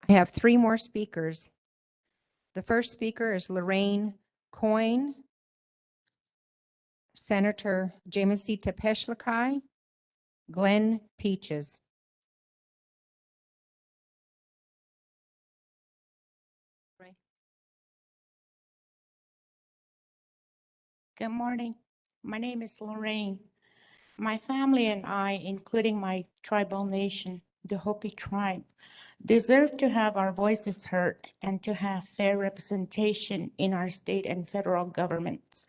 I have three more speakers. The first speaker is Lorrain Coin, Senator Jamescita Peshlakai, Glen Peaches. Good morning. My name is Lorrain. My family and I, including my tribal nation, the Hopi tribe, deserve to have our voices heard and to have fair representation in our state and federal governments.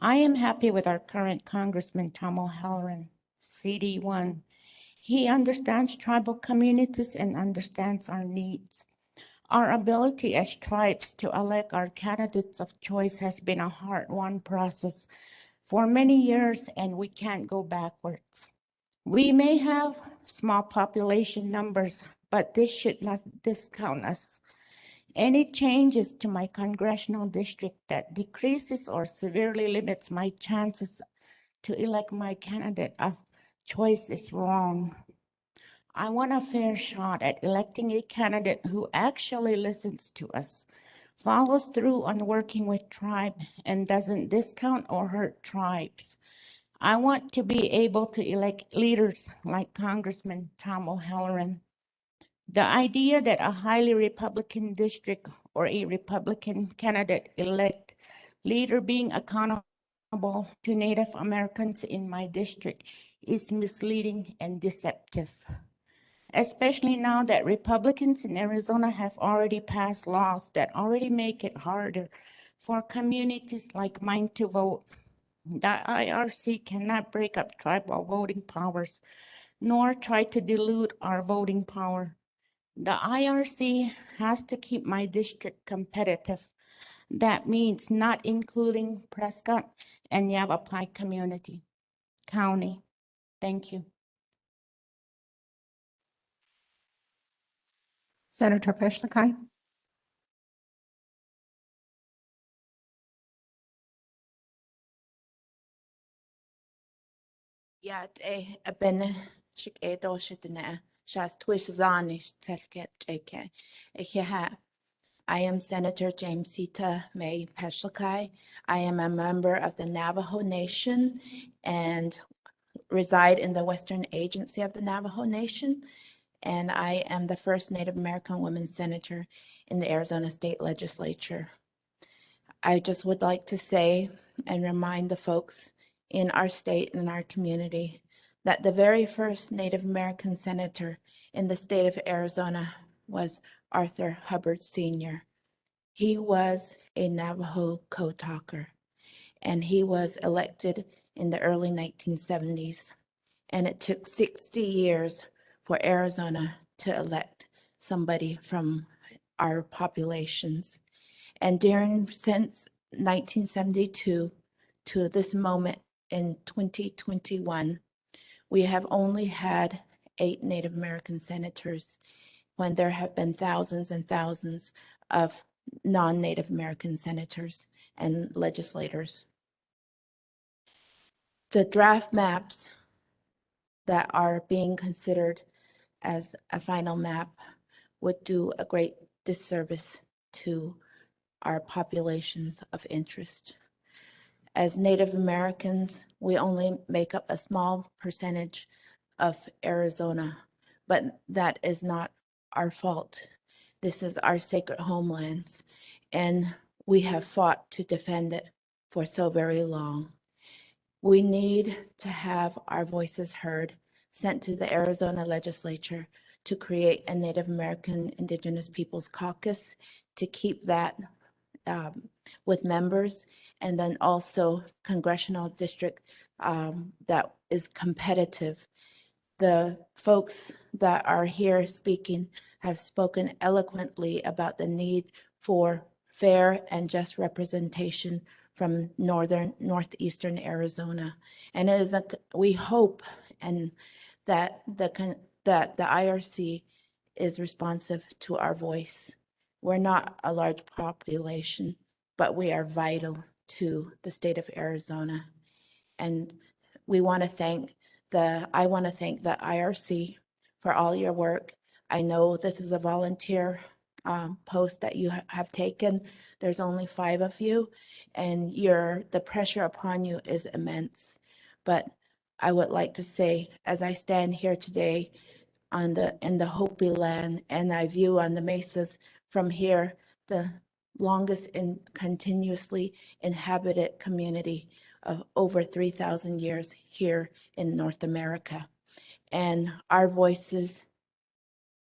I am happy with our current Congressman Tom O'Halloran, CD1. He understands tribal communities and understands our needs. Our ability as tribes to elect our candidates of choice has been a hard-won process for many years, and we can't go backwards. We may have small population numbers, but this should not discount us. Any changes to my congressional district that decreases or severely limits my chances to elect my candidate of choice is wrong. I want a fair shot at electing a candidate who actually listens to us, follows through on working with tribe, and doesn't discount or hurt tribes. I want to be able to elect leaders like Congressman Tom O'Halloran. The idea that a highly Republican district or a Republican candidate elect leader being accountable to Native Americans in my district is misleading and deceptive, especially now that Republicans in Arizona have already passed laws that already make it harder for communities like mine to vote. The IRC cannot break up tribal voting powers, nor try to dilute our voting power. The IRC has to keep my district competitive. That means not including Prescott and Yavapai County. Thank you. Senator Peshlakai. Yeah, I've been chick a doshitana, shas twishzanish telket ake. I am Senator Jamescita May Peshlakai. I am a member of the Navajo Nation and reside in the Western Agency of the Navajo Nation. And I am the first Native American woman senator in the Arizona State Legislature. I just would like to say and remind the folks in our state and our community that the very first Native American senator in the state of Arizona was Arthur Hubbard Sr. He was a Navajo code talker, and he was elected in the early 1970s. And it took 60 years for Arizona to elect somebody from our populations. And since 1972 to this moment in 2021, we have only had 8 Native American senators when there have been thousands and thousands of non-Native American senators and legislators. The draft maps that are being considered as a final map would do a great disservice to our populations of interest. As Native Americans, we only make up a small percentage of Arizona, but that is not our fault. This is our sacred homelands, and we have fought to defend it for so very long. We need to have our voices heard, sent to the Arizona legislature to create a Native American Indigenous Peoples Caucus to keep that with members, and then also congressional district that is competitive. The folks that are here speaking have spoken eloquently about the need for fair and just representation from northeastern Arizona. And it is we hope and that the IRC is responsive to our voice. We're not a large population, but we are vital to the state of Arizona. And I want to thank the IRC for all your work. I know this is a volunteer post that you have taken. There's only 5 of you, and the pressure upon you is immense. But I would like to say, as I stand here today in the Hopi land, and I view on the mesas from here, the longest and continuously inhabited community of over 3,000 years here in North America. And our voices,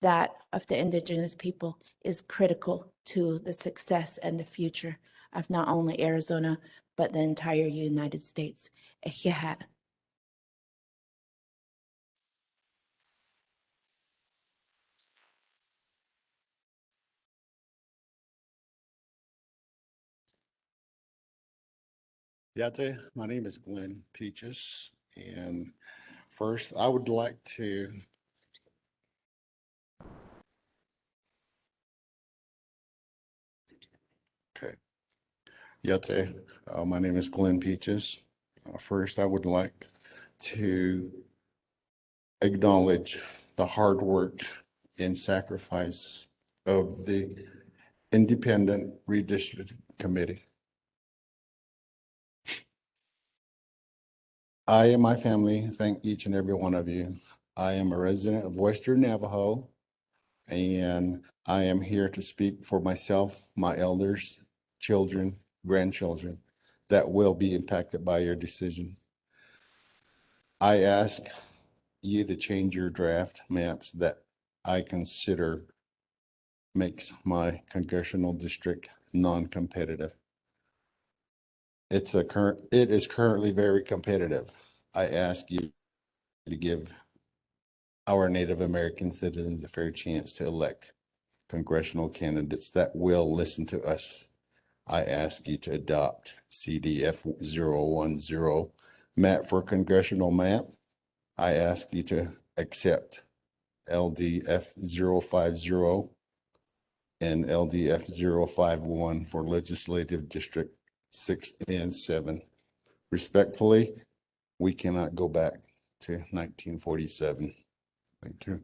that of the indigenous people, is critical to the success and the future of not only Arizona, but the entire United States. Ejihat. Yate, my name is Glen Peaches, and first I would like to Yate, my name is Glen Peaches. First, I would like to acknowledge the hard work and sacrifice of the Independent Redistricting Committee. I and my family thank each and every one of you. I am a resident of Western Navajo, and I am here to speak for myself, my elders, children, grandchildren that will be impacted by your decision. I ask you to change your draft maps that I consider makes my congressional district non-competitive. It is currently very competitive. I ask you to give our Native American citizens a fair chance to elect congressional candidates that will listen to us. I ask you to adopt CDF 010 map for congressional map. I ask you to accept LDF 050 and LDF 051 for Legislative District 6 and 7. Respectfully, we cannot go back to 1947. Thank you.